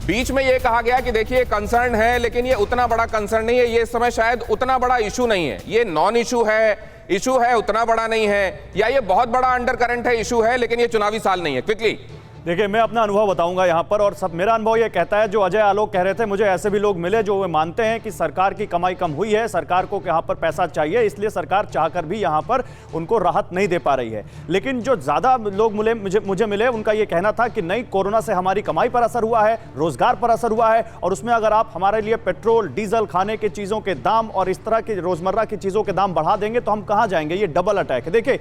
बीच में ये कहा गया कि देखिए कंसर्न है, लेकिन ये उतना बड़ा कंसर्न नहीं है, ये इस समय शायद उतना बड़ा इशू नहीं है, ये नॉन इशू है, उतना बड़ा नहीं है, या ये बहुत बड़ा अंडर करंट है, इशू है, लेकिन ये चुनावी साल नहीं है। क्विकली देखिए, मैं अपना अनुभव बताऊंगा यहाँ पर, और सब मेरा अनुभव ये कहता है, जो अजय आलोक कह रहे थे, मुझे ऐसे भी लोग मिले जो वे मानते हैं कि सरकार की कमाई कम हुई है, सरकार को यहाँ पर पैसा चाहिए, इसलिए सरकार चाहकर भी यहाँ पर उनको राहत नहीं दे पा रही है। लेकिन जो ज़्यादा लोग मुझे मिले, उनका ये कहना था कि नहीं, कोरोना से हमारी कमाई पर असर हुआ है, रोजगार पर असर हुआ है, और उसमें अगर आप हमारे लिए पेट्रोल, डीजल, खाने की चीज़ों के दाम और इस तरह की रोजमर्रा की चीज़ों के दाम बढ़ा देंगे तो हम कहाँ जाएंगे। ये डबल अटैक है। देखिए,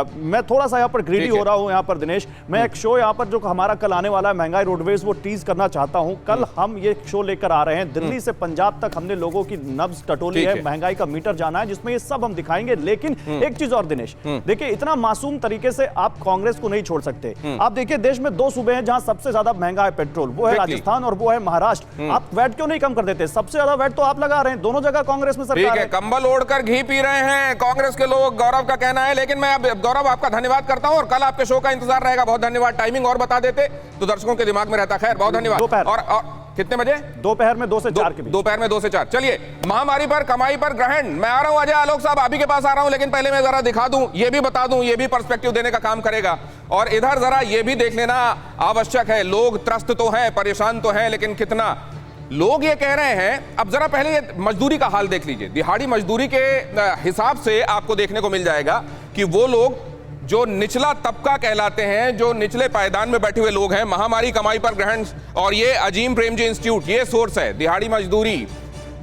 मैं थोड़ा सा यहाँ पर ग्रीडी हो रहा हूँ यहाँ पर दिनेश। मैं एक शो यहाँ पर जो हमारा कल आने वाला है महंगाई रोडवेज, वो टीज करना चाहता हूँ। कल हम ये शो लेकर आ रहे हैं, दिल्ली से पंजाब तक हमने लोगों की नब्ज टटोली है, महंगाई का मीटर जाना है, जिसमें ये सब हम दिखाएंगे। लेकिन एक चीज और दिनेश, देखिए, इतना मासूम तरीके से आप कांग्रेस को नहीं छोड़ सकते। आप देखिए, देश में 2 सूबे हैं जहां सबसे ज्यादा महंगा है पेट्रोल, वो है राजस्थान और वो है महाराष्ट्र। आप वैट क्यों नहीं कम कर देते? सबसे ज्यादा वैट तो आप लगा रहे हैं, दोनों जगह कांग्रेस में सरकार है। कंबल ओढ़कर घी पी रहे हैं कांग्रेस के लोग, गौरव का कहना है। लेकिन मैं गौरव आपका धन्यवाद करता हूं और कल आपके शो का इंतजार रहेगा। बहुत धन्यवाद। टाइमिंग और बता देते तो दर्शकों के दिमाग में रहता। खैर, बहुत धन्यवाद। और कितने बजे? दोपहर में 2 से 4 के बीच। दोपहर में 2 से 4। चलिए, महामारी पर कमाई पर ग्रहण। मैं आ रहा हूं अजय आलोक साहब, आप ही के पास आ रहा हूं, लेकिन पहले मैं जरा दिखा दूं, ये भी बता दूं, ये भी पर्सपेक्टिव देने का काम करेगा। और इधर जरा ये भी देख लेना आवश्यक है, लोग त्रस्त तो हैं, परेशान तो हैं, लेकिन कितना लोग ये कह रहे हैं। अब जरा पहले ये मजदूरी का हाल देख लीजिए। दिहाड़ी मजदूरी के हिसाब से आपको देखने को मिल जाएगा कि वो लोग जो निचला तबका कहलाते हैं, जो निचले पायदान में बैठे हुए लोग हैं, महामारी कमाई पर ग्रहण, और ये अजीम प्रेमजी इंस्टीट्यूट, ये सोर्स है। दिहाड़ी मजदूरी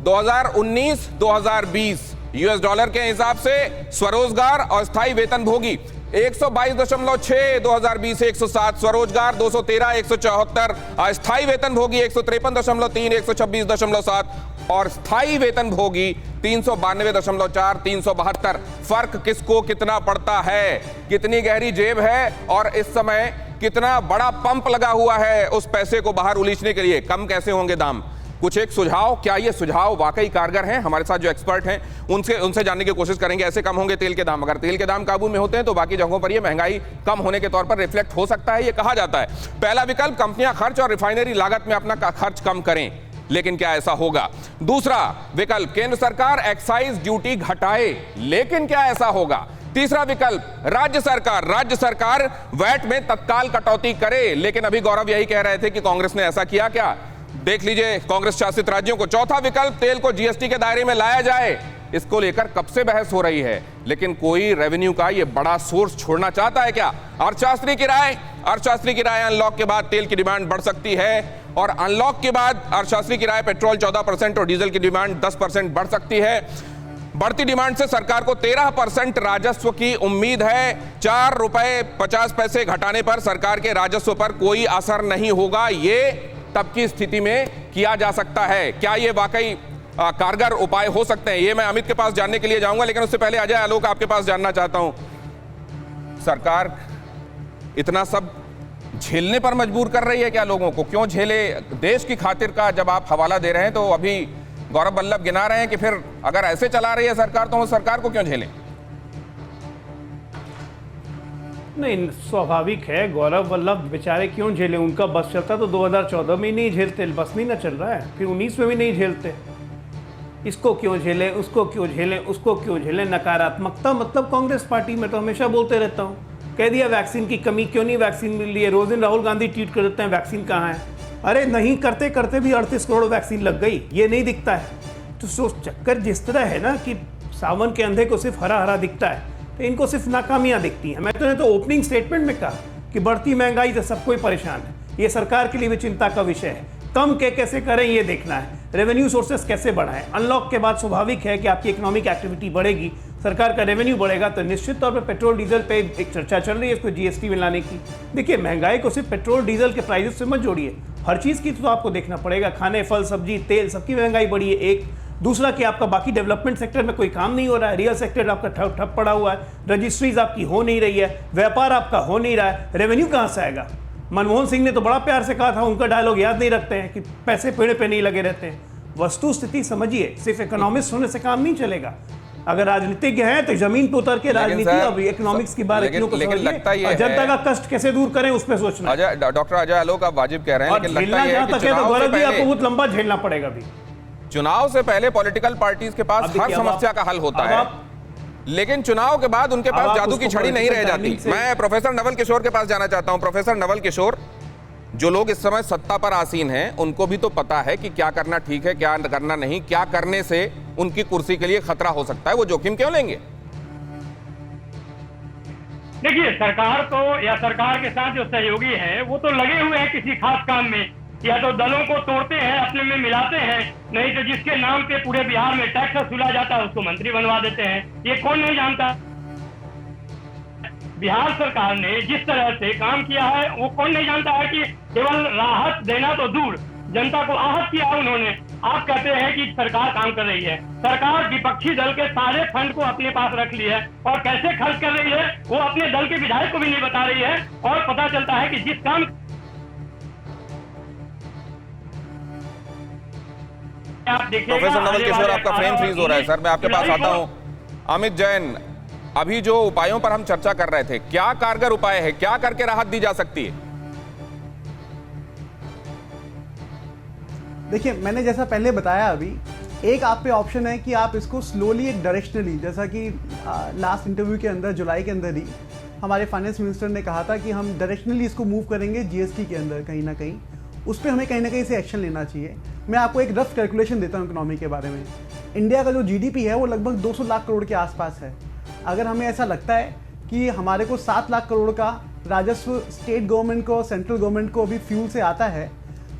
2019-2020 यूएस डॉलर के हिसाब से स्वरोजगार और स्थायी वेतन भोगी 122.6, 2020 107, स्वरोजगार 213, 174, अस्थायी वेतन भोगी 153.3, 126.7 और स्थायी वेतन भोगी 392.4, 372। फर्क किसको कितना पड़ता है, कितनी गहरी जेब है और इस समय कितना बड़ा पंप लगा हुआ है उस पैसे को बाहर उलीचने के लिए। कम कैसे होंगे दाम? कुछ एक सुझाव, क्या ये सुझाव वाकई कारगर हैं? हमारे साथ जो एक्सपर्ट हैं उनसे जानने की कोशिश करेंगे। ऐसे कम होंगे तेल के दाम? अगर तेल के दाम काबू में होते हैं तो बाकी जगहों पर ये महंगाई कम होने के तौर पर रिफ्लेक्ट हो सकता है, ये कहा जाता है। पहला विकल्प, कंपनियां खर्च और रिफाइनरी लागत में अपना खर्च कम करें, लेकिन क्या ऐसा होगा? दूसरा विकल्प, केंद्र सरकार एक्साइज ड्यूटी घटाए, लेकिन क्या ऐसा होगा? तीसरा विकल्प, राज्य सरकार वैट में तत्काल कटौती करे, लेकिन अभी गौरव यही कह रहे थे कि कांग्रेस ने ऐसा किया क्या? देख लीजिए कांग्रेस शासित राज्यों को। चौथा विकल्प, तेल को जीएसटी के दायरे में लाया जाए, इसको लेकर कब से बहस हो रही है, लेकिन कोई रेवेन्यू का ये बड़ा सोर्स छोड़ना चाहता है क्या? अर्थशास्त्री की राय, अनलॉक के बाद तेल की डिमांड बढ़ सकती है, और अनलॉक के बाद अर्थशास्त्री की राय, पेट्रोल 14% और डीजल की डिमांड 10% बढ़ सकती है। बढ़ती डिमांड से सरकार को 13% राजस्व की उम्मीद है। 4 रुपए 50 पैसे घटाने पर सरकार के राजस्व पर कोई असर नहीं होगा। ये तब की स्थिति में किया जा सकता है। क्या ये वाकई कारगर उपाय हो सकते हैं? ये मैं अमित के पास जानने के लिए जाऊंगा, लेकिन उससे पहले अजय आलोक आपके पास जानना चाहता हूं, सरकार इतना सब झेलने पर मजबूर कर रही है क्या लोगों को? क्यों झेले? देश की खातिर का जब आप हवाला दे रहे हैं तो अभी गौरव वल्लभ गिना रहे हैं कि फिर अगर ऐसे चला रही है सरकार तो सरकार को क्यों झेलें? नहीं, स्वाभाविक है, गौरव वल्लभ बेचारे क्यों झेले? उनका बस चलता तो 2014 में ही नहीं झेलते, बस नहीं ना चल रहा है, फिर 19 में भी नहीं झेलते। इसको क्यों झेले, उसको क्यों झेले, उसको क्यों झेले? नकारात्मकता मतलब कांग्रेस पार्टी में तो हमेशा बोलते रहता हूँ। कह दिया वैक्सीन की कमी, क्यों नहीं वैक्सीन मिल रही है? रोज दिन राहुल गांधी ट्वीट कर देते हैं वैक्सीन कहाँ है। अरे नहीं, करते करते भी 38 करोड़ वैक्सीन लग गई, ये नहीं दिखता है। तो चक्कर जिस तरह है ना कि सावन के अंधे को सिर्फ हरा हरा दिखता है, तो इनको सिर्फ नाकामियां दिखती हैं। मैं तो ओपनिंग स्टेटमेंट में कहा कि बढ़ती महंगाई से सब कोई परेशान है, ये सरकार के लिए भी चिंता का विषय है। कम कैसे करें ये देखना है, रेवेन्यू सोर्सेस कैसे बढ़ाएं। अनलॉक के बाद स्वाभाविक है कि आपकी इकोनॉमिक एक्टिविटी बढ़ेगी, सरकार का रेवेन्यू बढ़ेगा, तो निश्चित तौर पर पेट्रोल डीजल पे एक चर्चा चल रही है इसको जीएसटी में लाने की। देखिए, महंगाई को सिर्फ पेट्रोल डीजल के प्राइसेस से मत जोड़िए, हर चीज़ की तो आपको देखना पड़ेगा। खाने, फल, सब्जी, तेल, सबकी महंगाई बढ़ी है। एक दूसरा कि आपका बाकी डेवलपमेंट सेक्टर में कोई काम नहीं हो रहा है, रियल सेक्टर आपका ठप पड़ा हुआ है, रजिस्ट्रीज आपकी हो नहीं रही है, व्यापार आपका हो नहीं रहा है, रेवेन्यू कहाँ से आएगा? मनमोहन सिंह ने तो बड़ा प्यार से कहा था, उनका डायलॉग याद नहीं रखते हैं कि पैसे पेड़ पे नहीं लगे रहते हैं। वस्तु स्थिति समझिए। सिर्फ इकोनॉमिस्ट होने से काम नहीं चलेगा। अगर राजनीतिज्ञ हैं तो जमीन पे उतर के राजनीति और इकोनॉमिक्स की बात लेकिन लगता ये जनता का कष्ट कैसे दूर करें उस पर सोचना। डॉक्टर अजय आलोक आप वाजिब कह रहे हैं, लेकिन लगता है कि गौरव जी आपको बहुत लंबा झेलना पड़ेगा अभी। चुनाव से पहले पॉलिटिकल पार्टीज के पास हर समस्या का हल होता है, लेकिन चुनाव के बाद उनके पास जादू की छड़ी नहीं रह जाती। मैं प्रोफेसर नवल किशोर के पास जाना चाहता हूं। प्रोफेसर नवल किशोर, जो लोग इस समय सत्ता पर आसीन हैं उनको भी तो पता है कि क्या करना ठीक है, क्या करना नहीं, क्या करने से उनकी कुर्सी के लिए खतरा हो सकता है, वो जोखिम क्यों लेंगे? देखिए, सरकार तो या सरकार के साथ जो सहयोगी हैं वो तो लगे हुए हैं किसी खास काम में, या तो दलों को तोड़ते हैं, अपने में मिलाते हैं, नहीं तो जिसके नाम पे पूरे बिहार में टैक्स वसूला जाता है उसको मंत्री बनवा देते हैं। ये कौन नहीं जानता? बिहार सरकार ने जिस तरह से काम किया है वो कौन नहीं जानता है कि केवल राहत देना तो दूर, जनता को आहत किया उन्होंने। आप कहते हैं कि सरकार काम कर रही है, सरकार विपक्षी दल के सारे फंड को अपने पास रख ली है और कैसे खर्च कर रही है वो अपने दल के विधायक को भी नहीं बता रही है। और पता चलता है कि जिस काम प्रोफेसर नवल किशोर, आपका फ्रेम फ्रीज हो रहा है सर, मैं आपके पास आता हूं। अमित जैन, अभी जो उपायों पर हम चर्चा कर रहे थे, क्या कारगर उपाय है, क्या करके राहत दी जा सकती है? देखिए, मैंने जैसा पहले बताया, अभी एक आप पे ऑप्शन है कि आप इसको स्लोली एक डायरेक्शनली, जैसा कि लास्ट इंटरव्यू के अंदर जुलाई के अंदर ही हमारे फाइनेंस मिनिस्टर ने कहा था कि हम डायरेक्शनली इसको मूव करेंगे जीएसटी के अंदर, कहीं ना कहीं उस पर हमें कहीं ना कहीं से एक्शन लेना चाहिए। मैं आपको एक रफ कैलकुलेशन देता हूँ इकोनॉमी के बारे में। इंडिया का जो जीडीपी है वो लगभग 200 लाख करोड़ के आसपास है। अगर हमें ऐसा लगता है कि हमारे को 7 लाख करोड़ का राजस्व स्टेट गवर्नमेंट को, सेंट्रल गवर्नमेंट को अभी फ्यूल से आता है,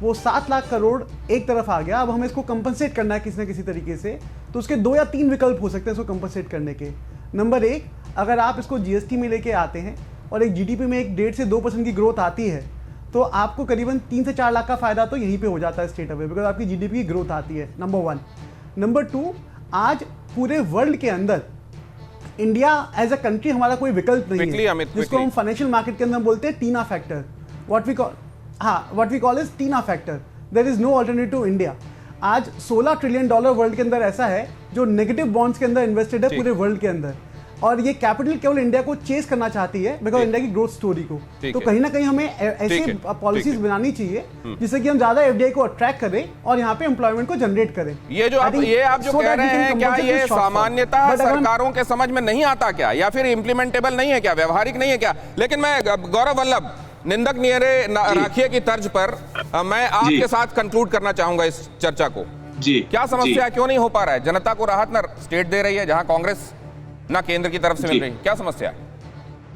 वो 7 लाख करोड़ एक तरफ आ गया। अब हमें इसको कंपनसेट करना है किसी न किसी तरीके से, तो उसके 2 या 3 विकल्प हो सकते हैं इसको कंपनसेट करने के। नंबर 1, अगर आप इसको जीएसटी में लेके आते हैं और एक जीडीपी में एक 1.5 से 2% की ग्रोथ आती है, तो आपको करीबन 3 से 4 लाख का फायदा तो यहीं पे हो जाता है स्टेट अवे, बिकॉज आपकी जीडीपी की ग्रोथ आती है। नंबर 1। नंबर 2, आज पूरे वर्ल्ड के अंदर इंडिया एज अ कंट्री हमारा कोई विकल्प नहीं है, जिसको हम फाइनेंशियल मार्केट के अंदर बोलते हैं TINA factor, what we call is TINA factor. There is no alternative to India. आज $16 ट्रिलियन वर्ल्ड के अंदर ऐसा है जो नेगेटिव बॉन्ड्स के अंदर इन्वेस्टेड है पूरे वर्ल्ड के अंदर, और ये कैपिटल केवल इंडिया को चेस करना चाहती है बिकॉज इंडिया की ग्रोथ स्टोरी को। तो कहीं ना कहीं हमें ऐसी पॉलिसीज बनानी चाहिए जिससे कि हम ज्यादा एफडीआई को अट्रैक्ट करें और यहाँ पे एम्प्लॉयमेंट को जनरेट करें। ये जो आप जो कह रहे हैं, क्या ये सामान्यतः सरकारों के समझ में नहीं आता क्या, या फिर इम्प्लीमेंटेबल नहीं है क्या, व्यवहारिक नहीं है क्या? लेकिन मैं गौरव वल्लभ, निंदक नियरे राखिए की तर्ज पर मैं आपके साथ कंक्लूड करना चाहूंगा इस चर्चा को। जी, क्या समस्या, क्यों नहीं हो पा रहा है? जनता को राहत ना स्टेट दे रही है, जहां कांग्रेस ना केंद्र की तरफ से मिल रही, क्या समस्या है?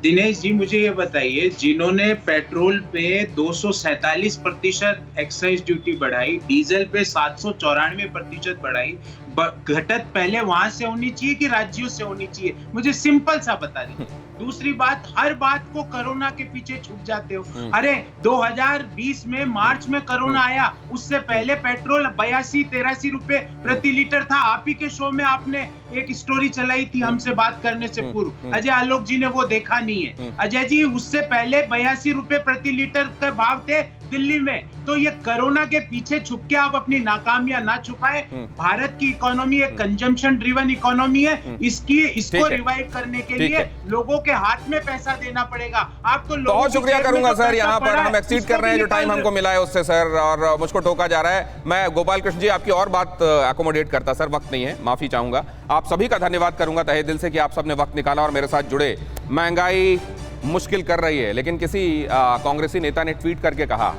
दिनेश जी, मुझे ये बताइए, जिन्होंने पेट्रोल पे 247% एक्साइज ड्यूटी बढ़ाई, डीजल पे 794% बढ़ाई, घटत पहले वहां से होनी चाहिए कि राज्यों से होनी चाहिए? मुझे सिंपल सा बता दीजिए। दूसरी बात, हर बात को कोरोना के पीछे छुप जाते हो। अरे 2020 में मार्च में कोरोना आया, उससे पहले पेट्रोल 82-83 रुपए प्रति लीटर था। आप ही के शो में आपने एक स्टोरी चलाई थी हमसे बात करने से पूर्व, अजय आलोक जी ने वो देखा नहीं है। अजय जी, उससे पहले 82 रुपए प्रति लीटर के भाव थे दिल्ली में। तो ये कोरोना के पीछे छुप के आप अपनी नाकामियां ना छुपाए। भारत की इकोनॉमी एक कंजम्पशन ड्रिवन इकोनॉमी है, इसको रिवाइव करने के लिए लोगों के हाथ में पैसा देना पड़ेगा। आप तो बहुत शुक्रिया करूंगा सर, यहाँ पर हम एक्सीड कर रहे हैं जो टाइम हमको मिला है उससे सर, और मुझको टोका जा रहा है। मैं गोपाल कृष्ण जी आपकी और बात अकोमोडेट करता सर, वक्त नहीं है, माफी चाहूंगा। आप सभी का धन्यवाद करूंगा तहे दिल से कि आप सबने वक्त निकाला और मेरे साथ जुड़े। महंगाई मुश्किल कर रही है, लेकिन किसी कांग्रेसी नेता ने ट्वीट करके कहा,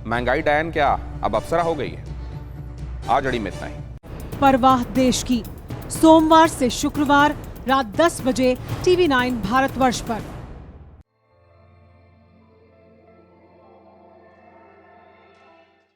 महंगाई डायन क्या अब अप्सरा हो गई है। आज अड़ी में इतना ही। परवाह देश की, सोमवार से शुक्रवार रात 10 बजे TV9 भारतवर्ष पर।